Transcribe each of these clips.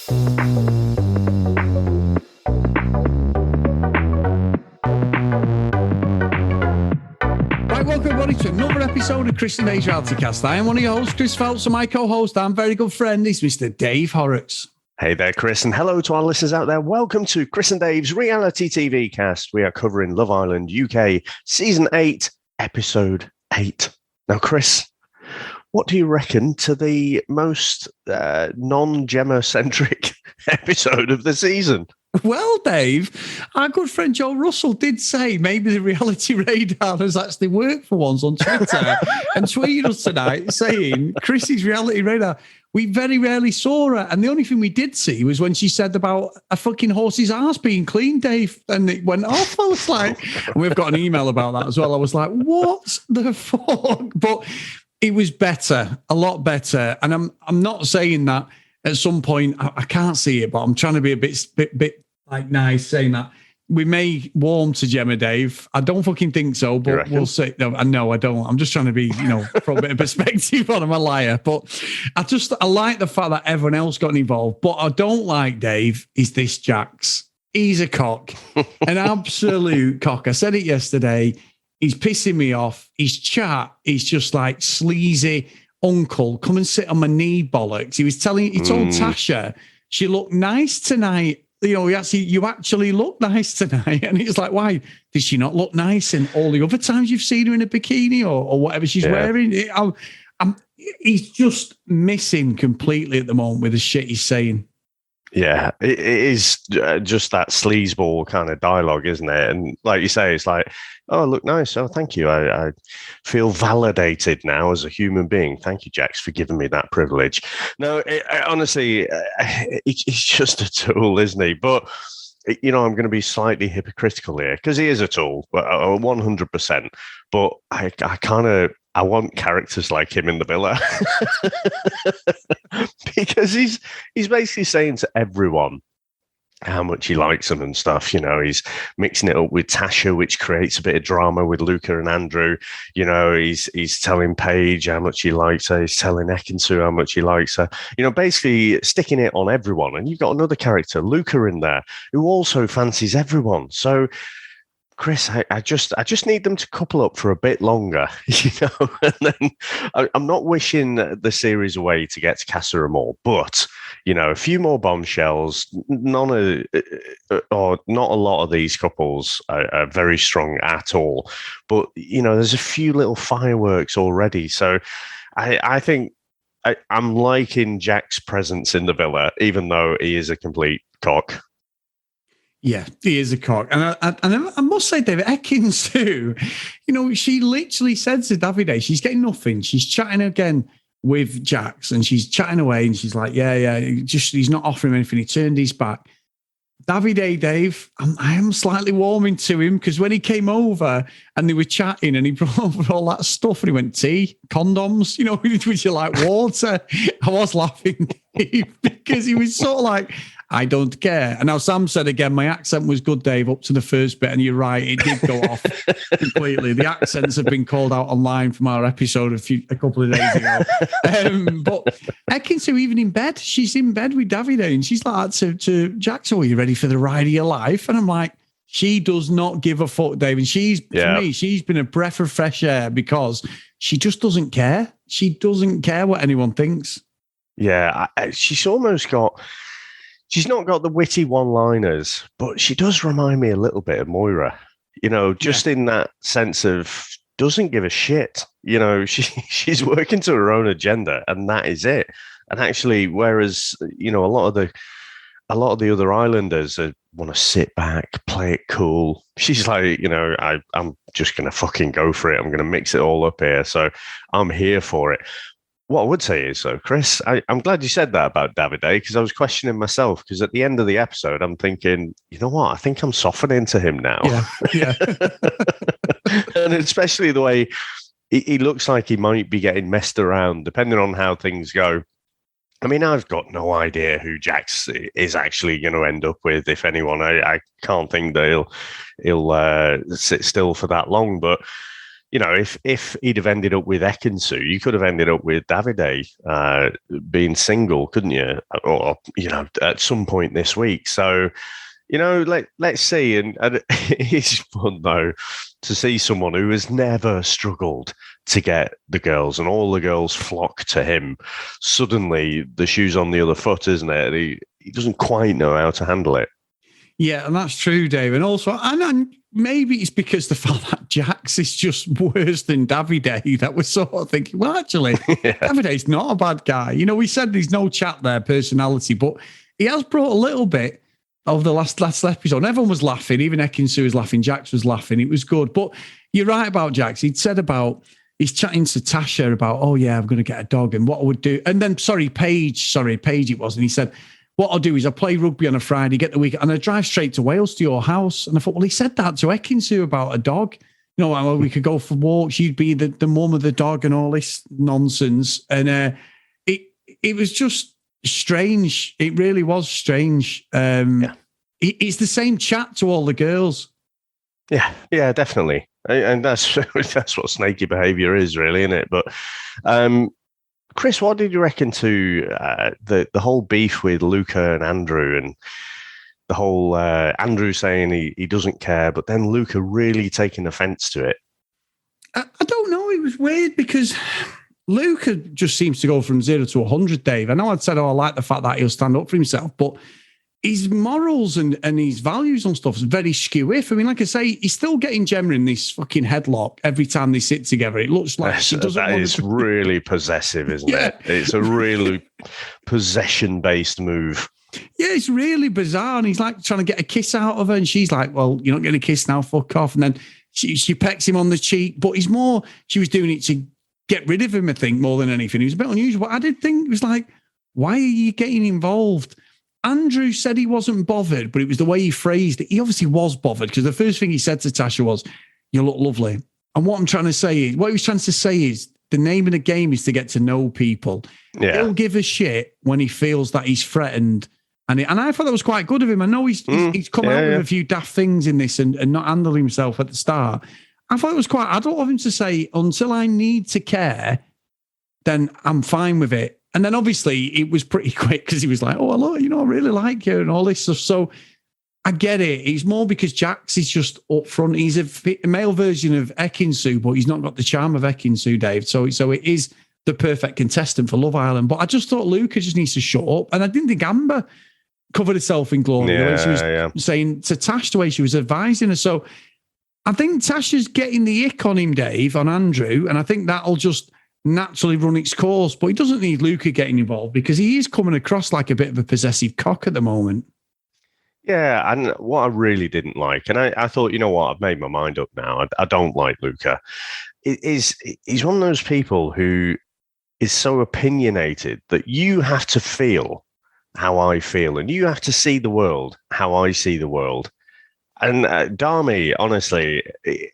Right, welcome everybody to another episode of Chris and Dave's Reality Cast. I am one of your hosts, Chris Phelps, and my co-host and very good friend is Mr. Dave Horrocks. Hey there, Chris, and hello to our listeners out there. Welcome to Chris and Dave's Reality TV Cast. We are covering Love Island UK Season 8, Episode 8. Now, Chris, what do you reckon to the most non-Gemma-centric episode of the season? Well, Dave, our good friend Joe Russell did say maybe the reality radar has actually worked for once on Twitter and tweeted us tonight saying Chrissy's reality radar, we very rarely saw her. And the only thing we did see was when she said about a fucking horse's ass being clean, Dave, and it went off. I was like, and we've got an email about that as well. I was like, what the fuck? But it was better, a lot better. And I'm not saying that at some point, I can't see it, but I'm trying to be a bit like nice saying that we may warm to Gemma, Dave. I don't fucking think so, but we'll see. No, I don't. I'm just trying to be, for a bit of perspective on. I'm a liar, but I like the fact that everyone else got involved. But I don't like, Dave, is this Jax. He's a cock, an absolute cock. I said it yesterday. He's pissing me off. His chat is just like sleazy uncle. Come and sit on my knee, bollocks. He told Tasha she looked nice tonight. You actually look nice tonight. And it's like, why did she not look nice in all the other times you've seen her in a bikini or whatever she's wearing? He's just missing completely at the moment with the shit he's saying. Yeah, it is just that sleazeball kind of dialogue, isn't it? And like you say, it's like, oh, look nice. Oh, thank you. I feel validated now as a human being. Thank you, Jax, for giving me that privilege. No, honestly, it's just a tool, isn't he? But, I'm going to be slightly hypocritical here because he is a tool, 100%. But I want characters like him in the villa because he's basically saying to everyone how much he likes them and stuff. He's mixing it up with Tasha, which creates a bit of drama with Luca and Andrew. He's telling Paige how much he likes her. He's telling Ekin-Su how much he likes her. Basically sticking it on everyone. And you've got another character, Luca, in there, who also fancies everyone. So, Chris, I just need them to couple up for a bit longer, and then I'm not wishing the series away to get to Casa Amor, but, a few more bombshells, not a lot of these couples are very strong at all, but, there's a few little fireworks already. So I think I'm liking Jack's presence in the villa, even though he is a complete cock. Yeah, he is a cock. And I must say, David, Ekin-Su, she literally said to Davide, she's getting nothing. She's chatting again with Jax and she's chatting away and she's like, he's not offering him anything. He turned his back. Davide, Dave, I am slightly warming to him because when he came over and they were chatting and he brought over all that stuff and he went, tea, condoms, would you like water? I was laughing because he was sort of like, I don't care. And now Sam said again, my accent was good, Dave, up to the first bit. And you're right, it did go off completely. The accents have been called out online from our episode a couple of days ago. But Ekin-Su, even in bed, she's in bed with Davide and she's like to Jax, are you ready for the ride of your life? And I'm like, she does not give a fuck, Dave. And for me, she's been a breath of fresh air because she just doesn't care. She doesn't care what anyone thinks. Yeah, she's almost got... She's not got the witty one-liners, but she does remind me a little bit of Moira, in that sense of doesn't give a shit. She's working to her own agenda and that is it. And actually, whereas, a lot of the other islanders want to sit back, play it cool. She's like, I'm just going to fucking go for it. I'm going to mix it all up here. So I'm here for it. What I would say is, though, Chris, I'm glad you said that about Davide because I was questioning myself because at the end of the episode, I'm thinking, you know what? I think I'm softening to him now. Yeah. And especially the way he looks like he might be getting messed around, depending on how things go. I mean, I've got no idea who Jax is actually going to end up with, if anyone. I can't think that he'll sit still for that long, but you know, if he'd have ended up with Ekinsu, you could have ended up with Davide being single, couldn't you? Or, you know, at some point this week. So, you know, let's see. And it's fun, though, to see someone who has never struggled to get the girls and all the girls flock to him. Suddenly, the shoe's on the other foot, isn't it? He doesn't quite know how to handle it. Yeah, and that's true, Dave. And also, and maybe it's because the fact that Jax is just worse than Davide that we're sort of thinking, well, actually, Davide's not a bad guy. You know, we said there's no chat there, personality, but he has brought a little bit of the last episode. Everyone was laughing. Even Ekinsu was laughing. Jax was laughing. It was good. But you're right about Jax. He'd said about, he's chatting to Tasha about, oh, yeah, I'm going to get a dog and what I would do. And then, Paige it was. And he said, what I'll do is I'll play rugby on a Friday, get the weekend, and I drive straight to Wales to your house. And I thought, well, he said that to Ekinsu about a dog. You know, well, we could go for walks. You'd be the mum of the dog and all this nonsense. And it was just strange. It really was strange. It's the same chat to all the girls. Yeah, definitely. And that's what snaky behaviour is, really, isn't it? But Chris, what did you reckon to the whole beef with Luca and Andrew, and the whole Andrew saying he doesn't care, but then Luca really taking offence to it? I don't know. It was weird because Luca just seems to go from 0 to 100, Dave. I know I'd said, I like the fact that he'll stand up for himself, but his morals and his values and stuff is very skew-if. I mean, like I say, he's still getting Gemma in this fucking headlock every time they sit together. It looks like she doesn't that is really possessive, isn't it? It's a really possession-based move. Yeah, it's really bizarre. And he's like trying to get a kiss out of her, and she's like, well, you're not getting a kiss now, fuck off. And then she pecks him on the cheek, but he's more, she was doing it to get rid of him, I think, more than anything. It was a bit unusual. But I did think it was like, why are you getting involved? Andrew said he wasn't bothered, but it was the way he phrased it. He obviously was bothered because the first thing he said to Tasha was, you look lovely. And what he was trying to say is the name of the game is to get to know people. Yeah. He'll give a shit when he feels that he's threatened. And I thought that was quite good of him. I know he's come out with a few daft things in this and not handle himself at the start. I thought it was quite adult of him to say, until I need to care, then I'm fine with it. And then obviously it was pretty quick because he was like, oh, hello, you know, I really like you and all this stuff. So I get it. It's more because Jax is just up front. He's a male version of Ekinsu, but he's not got the charm of Ekinsu, Dave. So it is the perfect contestant for Love Island. But I just thought Luca just needs to shut up. And I didn't think Amber covered herself in glory the way she was saying to Tash, the way she was advising her. So I think Tasha's getting the ick on him, Dave, on Andrew. And I think that'll just naturally run its course, but he doesn't need Luca getting involved because he is coming across like a bit of a possessive cock at the moment. Yeah, and what I really didn't like, and I thought, you know what, I've made my mind up now. I don't like Luca. He's one of those people who is so opinionated that you have to feel how I feel, and you have to see the world how I see the world. And Dami, honestly,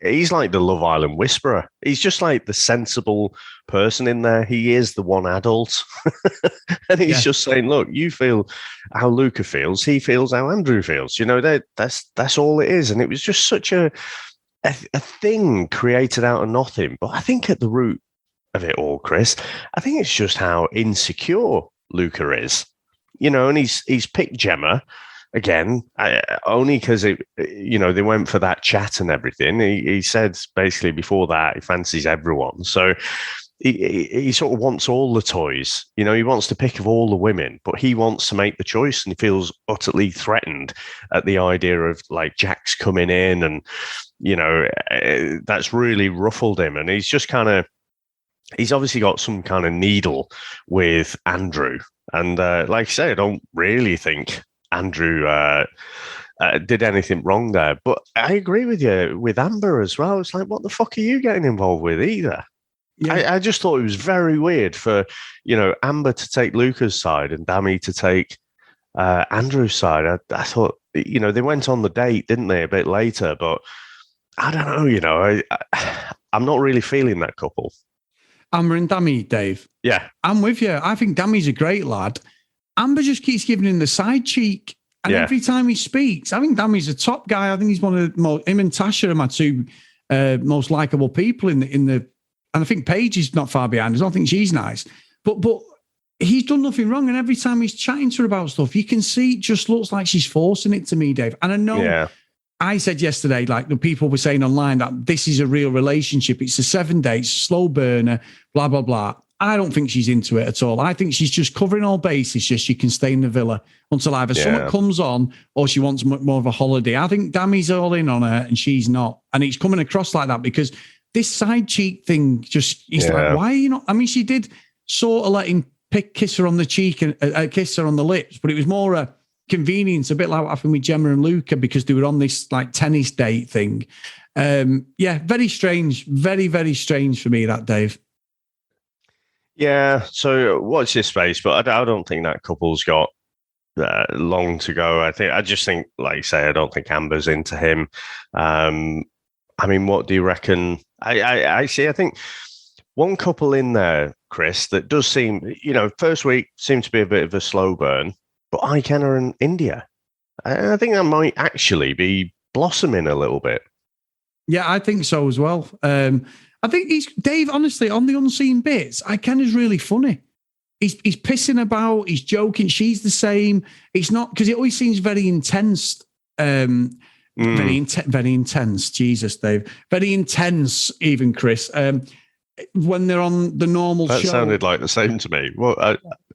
he's like the Love Island whisperer. He's just like the sensible person in there. He is the one adult. And he's just saying, look, you feel how Luca feels. He feels how Andrew feels. You know, that's all it is. And it was just such a thing created out of nothing. But I think at the root of it all, Chris, I think it's just how insecure Luca is. You know, and he's picked Gemma. Again, only because they went for that chat and everything. He said basically before that he fancies everyone, so he sort of wants all the toys. You know, he wants to pick of all the women, but he wants to make the choice, and he feels utterly threatened at the idea of like Jax coming in, and you know that's really ruffled him, and he's just he's obviously got some kind of needle with Andrew, and like I say, I don't really think Andrew did anything wrong there. But I agree with you with Amber as well. It's like, what the fuck are you getting involved with either? Yeah. I just thought it was very weird for, you know, Amber to take Luca's side and Dami to take Andrew's side. I thought, you know, they went on the date, didn't they, a bit later? But I don't know, you know, I'm not really feeling that couple. Amber and Dami, Dave. Yeah. I'm with you. I think Dami's a great lad. Amber just keeps giving him the side cheek. And every time he speaks, I think Dami's a top guy. I think he's one of the more, him and Tasha are my two most likable people in the. And I think Paige is not far behind. I don't think she's nice, but he's done nothing wrong. And every time he's chatting to her about stuff, you can see it just looks like she's forcing it to me, Dave. And I know. Yeah. I said yesterday, like the people were saying online, that this is a real relationship. It's a 7 days, slow burner, blah, blah, blah. I don't think she's into it at all. I think she's just covering all bases just she can stay in the villa until either someone comes on or she wants more of a holiday. I think Dami's all in on her and she's not. And it's coming across like that because this side cheek thing just, it's like, why are you not? I mean, she did sort of let him kiss her on the cheek and kiss her on the lips, but it was more a convenience, a bit like what happened with Gemma and Luca because they were on this like tennis date thing. Very strange, very, very strange for me, that, Dave. Yeah, so watch this space, but I don't think that couple's got long to go. I just think, like you say, I don't think Amber's into him. I mean, what do you reckon? I think one couple in there, Chris, that does seem, first week seemed to be a bit of a slow burn, but Ikenna and India, I think that might actually be blossoming a little bit. Yeah, I think so as well. I think Dave, honestly, on the unseen bits, Ikenna's really funny. He's pissing about, he's joking, she's the same. It's not, because it always seems very intense. Very intense. Jesus, Dave. Very intense, even, Chris. When they're on the normal show. That sounded like the same to me.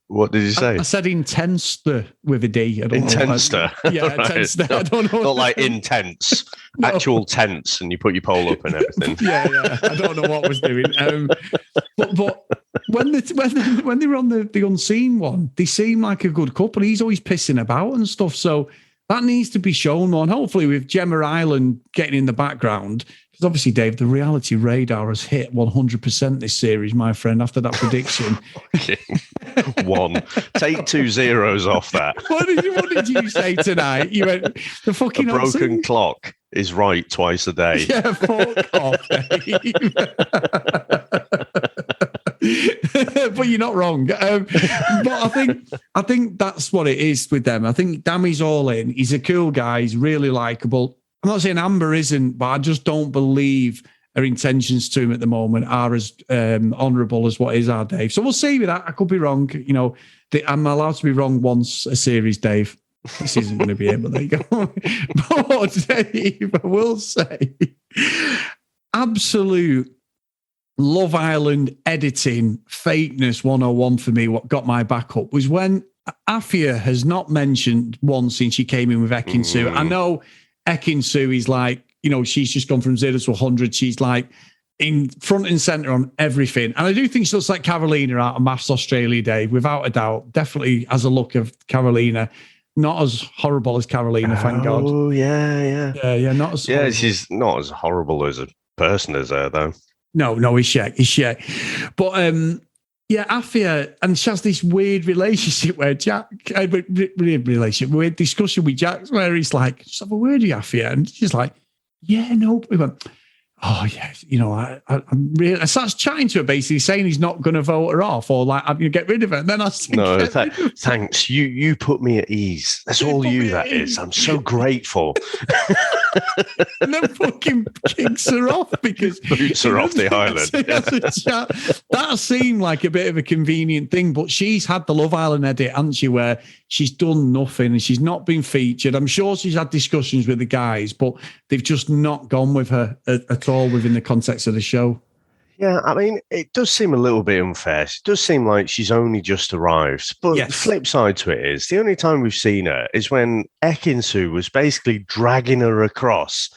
What did you say? I said intense with a D. Intense. Yeah, intense. I don't know. Not like intense. No. Actual tense, and you put your pole up and everything. Yeah. I don't know what I was doing. But when they were on the unseen one, they seem like a good couple. He's always pissing about and stuff. So that needs to be shown more. And hopefully with Gemma Island getting in the background, because obviously, Dave, the reality radar has hit 100% this series, my friend, after that prediction. One. Take 2 zeros off that. What did you say tonight? You went, the fucking... A broken clock is right twice a day. Yeah, fuck off, Dave. But you're not wrong. But I think that's what it is with them. I think Dami's all in. He's a cool guy. He's really likable. I'm not saying Amber isn't, but I just don't believe her intentions to him at the moment are as honourable as what is our Dave. So we'll see with that. I could be wrong. I'm allowed to be wrong once a series, Dave. This isn't going to be it, but there you go. But Dave, I will say, absolute Love Island editing fakeness 101 for me. What got my back up was when Afia has not mentioned once since she came in with Ekin-Su. I know Ekin-Su is like, she's just gone from 0 to 100. She's like in front and centre on everything. And I do think she looks like Carolina out of Maths Australia, Dave, without a doubt. Definitely has a look of Carolina. Not as horrible as Carolina, thank God. Oh, yeah. Yeah, not as horrible. Yeah, she's not as horrible as a person as her, though. No, he's shit. But, Afia, and she has this weird relationship where weird discussion with Jack, where he's like, just have a word with Afia. And she's like, yeah, no. We went, oh, yeah, I'm really... I starts chatting to her, basically saying he's not going to vote her off or like, I'm going to get rid of her. And then I was thinking, thanks. You put me at ease. That's all you, that is. I'm so grateful. And then fucking kicks her off because... Boots her off the island. That seemed like a bit of a convenient thing, but she's had the Love Island edit, hasn't she, where she's done nothing and she's not been featured. I'm sure she's had discussions with the guys, but they've just not gone with her at all within the context of the show. Yeah, I mean, it does seem a little bit unfair. It does seem like she's only just arrived. But The flip side to it is, the only time we've seen her is when Ekin-Su was basically dragging her across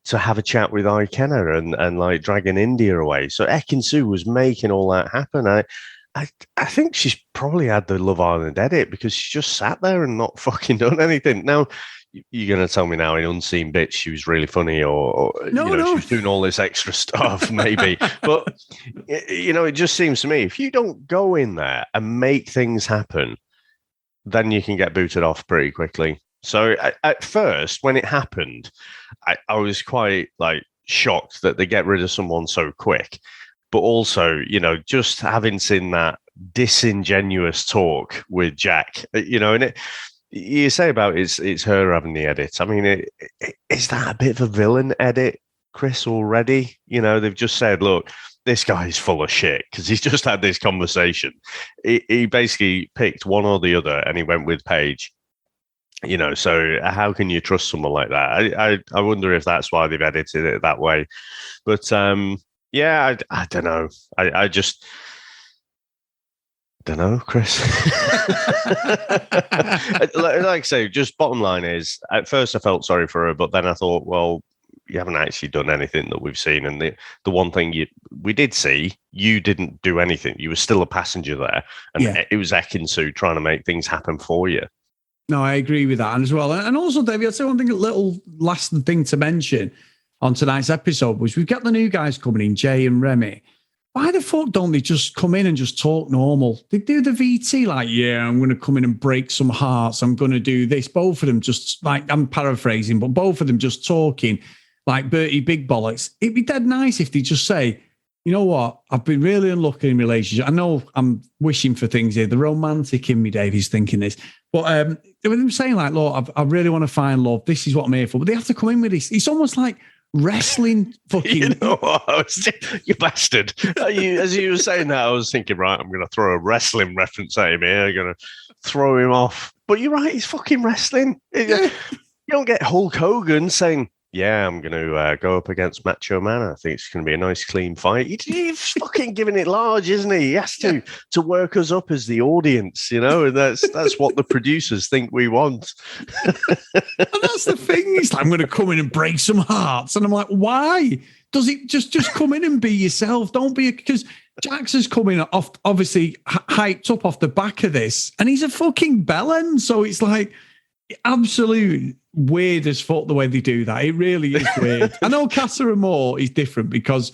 to have a chat with Ikenna and like dragging India away. So Ekin-Su was making all that happen. I think she's probably had the Love Island edit because she just sat there and not fucking done anything. Now, you're going to tell me now in unseen bits she was really funny or she was doing all this extra stuff, maybe. But, it just seems to me, if you don't go in there and make things happen, then you can get booted off pretty quickly. So at first, when it happened, I was quite shocked that they get rid of someone so quick. But also, just having seen that disingenuous talk with Jack, and you say about it's her having the edit. I mean, is that a bit of a villain edit? Chris already. You know, they've just said, look, this guy's full of shit because he's just had this conversation. He basically picked one or the other and he went with Paige. You know, so how can you trust someone like that? I wonder if that's why they've edited it that way. But yeah, I don't know. I just don't know, Chris. Like I say, just bottom line is, at first I felt sorry for her, but then I thought, well, you haven't actually done anything that we've seen. And the one thing we did see, you didn't do anything. You were still a passenger there. And it was Ekin-Su trying to make things happen for you. No, I agree with that as well. And also, David, I'd say one thing, a little last thing to mention on tonight's episode was we've got the new guys coming in, Jay and Remy. Why the fuck don't they just come in and just talk normal? They do the VT like, yeah, I'm going to come in and break some hearts. I'm going to do this. Both of them just like, I'm paraphrasing, but both of them just talking like Bertie Big Bollocks. It'd be dead nice if they just say, you know what? I've been really unlucky in relationship. I know I'm wishing for things here. The romantic in me, Dave, is thinking this. But with them saying like, look, I really want to find love. This is what I'm here for. But they have to come in with this. It's almost like wrestling fucking... You know what? You bastard. As you were saying that, I was thinking, right, I'm going to throw a wrestling reference at him here. I'm going to throw him off. But you're right, he's fucking wrestling. You don't get Hulk Hogan saying, yeah, I'm going to go up against Macho Man. I think it's going to be a nice, clean fight. He's fucking giving it large, isn't he? He has to work us up as the audience, you know, and that's what the producers think we want. And that's the thing. He's like, I'm going to come in and break some hearts. And I'm like, why? Does it just come in and be yourself? Don't be, because Jackson's coming off, obviously hyped up off the back of this, and he's a fucking bellend. So it's like, absolute weird as fuck the way they do that. It really is weird. I know Casa and Moore is different because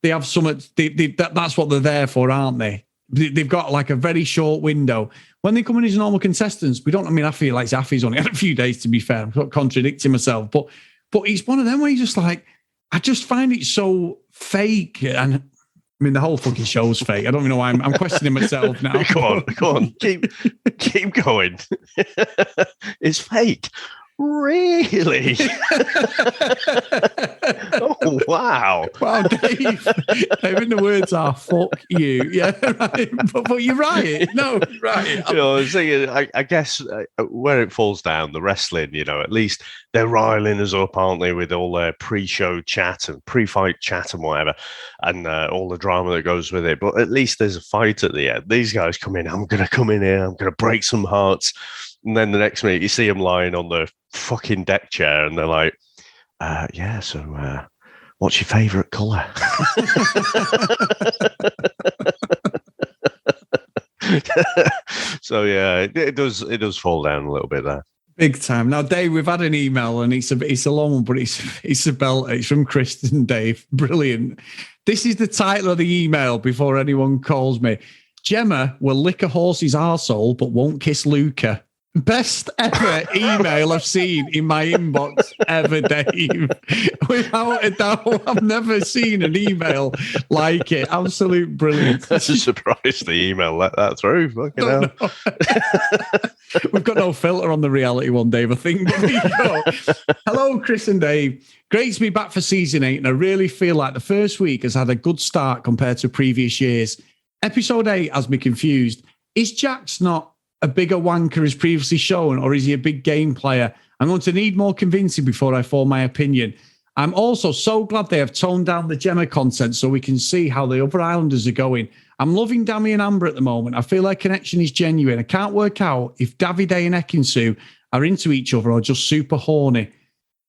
they have that's what they're there for, aren't they? They've got like a very short window. When they come in as normal contestants, I feel like Zafi's only had a few days, to be fair. I'm not contradicting myself, but it's one of them where you're just like, I just find it so fake. And I mean, the whole fucking show's fake. I don't even know why I'm questioning myself now. Go on. Keep going. It's fake. Really? Oh, wow. Wow, Dave. David, the words are fuck you. Yeah, right. But you're right. No, you're right. You know, I guess where it falls down, the wrestling, you know, at least they're riling us up, aren't they, with all their pre-show chat and pre-fight chat and whatever, and all the drama that goes with it. But at least there's a fight at the end. These guys come in, I'm going to come in here, I'm going to break some hearts. And then the next minute, you see them lying on the fucking deck chair, and they're like, so what's your favourite colour? So, yeah, it does fall down a little bit there. Big time. Now, Dave, we've had an email, and it's a long one, but it's a belter. It's from Kristen, Dave. Brilliant. This is the title of the email before anyone calls me. Gemma will lick a horse's arsehole but won't kiss Luca. Best ever email I've seen in my inbox ever, Dave. Without a doubt, I've never seen an email like it. Absolute brilliant. I'm surprised the email let that through. Fucking hell. We've got no filter on the reality one, Dave, I think. But there you go. Hello, Chris and Dave. Great to be back for season 8, and I really feel like the first week has had a good start compared to previous years. Episode 8 has me confused. Is Jax not a bigger wanker as previously shown, or is he a big game player? I'm going to need more convincing before I form my opinion. I'm also so glad they have toned down the Gemma content so we can see how the other islanders are going. I'm loving Dami and Amber at the moment. I feel their connection is genuine. I can't work out if Davide and Ekin-Su are into each other or just super horny.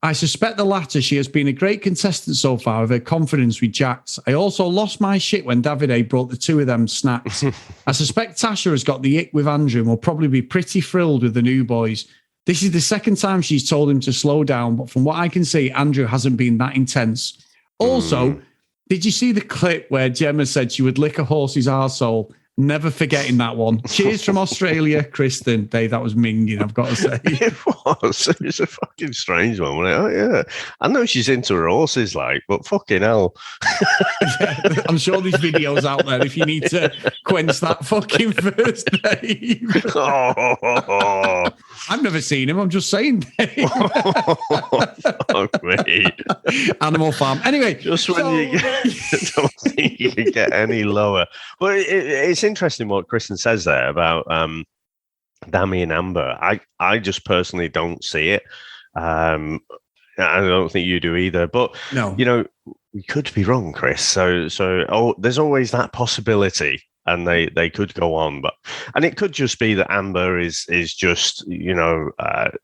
I suspect the latter. She has been a great contestant so far with her confidence with Jax. I also lost my shit when Davide brought the two of them snacks. I suspect Tasha has got the ick with Andrew and will probably be pretty thrilled with the new boys. This is the second time she's told him to slow down, but from what I can see, Andrew hasn't been that intense. Also, did you see the clip where Gemma said she would lick a horse's arsehole Never forgetting that one. Cheers from Australia, Kristen. Dave, that was minging, I've got to say. It was. It was a fucking strange one. Oh, yeah. I know she's into her horses, like, but fucking hell. Yeah, I'm sure there's videos out there if you need to quench that fucking thirst, Dave. Oh. I've never seen him. I'm just saying, Dave. Fuck me. Animal Farm. Anyway. Just when you don't think you can get any lower. But it's interesting what Kristen says there about Dami and Amber. I just personally don't see it. I don't think you do either. But, no. You know, we could be wrong, Chris. So there's always that possibility. And they could go on, and it could just be that Amber is just, you know,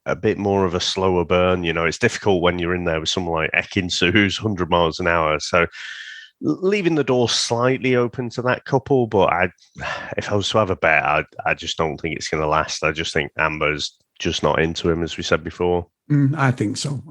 a bit more of a slower burn. You know, it's difficult when you're in there with someone like Ekinsu who's 100 miles an hour. So leaving the door slightly open to that couple, but if I was to have a bet, I just don't think it's going to last. I just think Amber's just not into him, as we said before. I think so.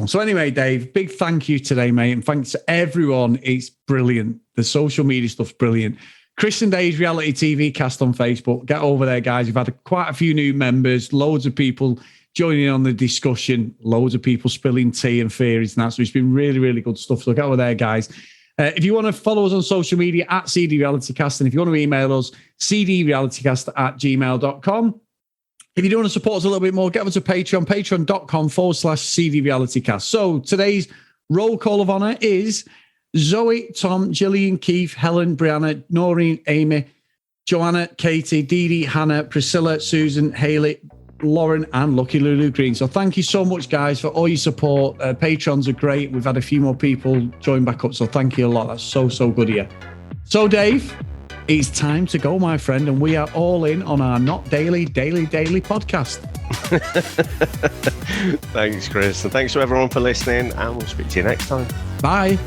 So anyway, Dave, big thank you today, mate, and thanks to everyone. It's brilliant. The social media stuff's brilliant. Chris and Dave's Reality TV Cast on Facebook. Get over there, guys. We've had quite a few new members, loads of people joining on the discussion, loads of people spilling tea and theories and that. So it's been really, really good stuff. So get over there, guys. If you want to follow us on social media, at CD Reality Cast, and if you want to email us, cdrealitycast@gmail.com. If you do want to support us a little bit more, get over to Patreon, patreon.com/CD Reality Cast. So today's roll call of honor is Zoe, Tom, Gillian, Keith, Helen, Brianna, Noreen, Amy, Joanna, Katie, Dee Dee, Hannah, Priscilla, Susan, Haley, Lauren, and Lucky Lulu Green. So thank you so much, guys, for all your support. Patrons are great. We've had a few more people join back up, so thank you a lot. That's so good of you. So, Dave, it's time to go, my friend, and we are all in on our Not Daily podcast. Thanks, Chris, and thanks to everyone for listening, and we'll speak to you next time. Bye.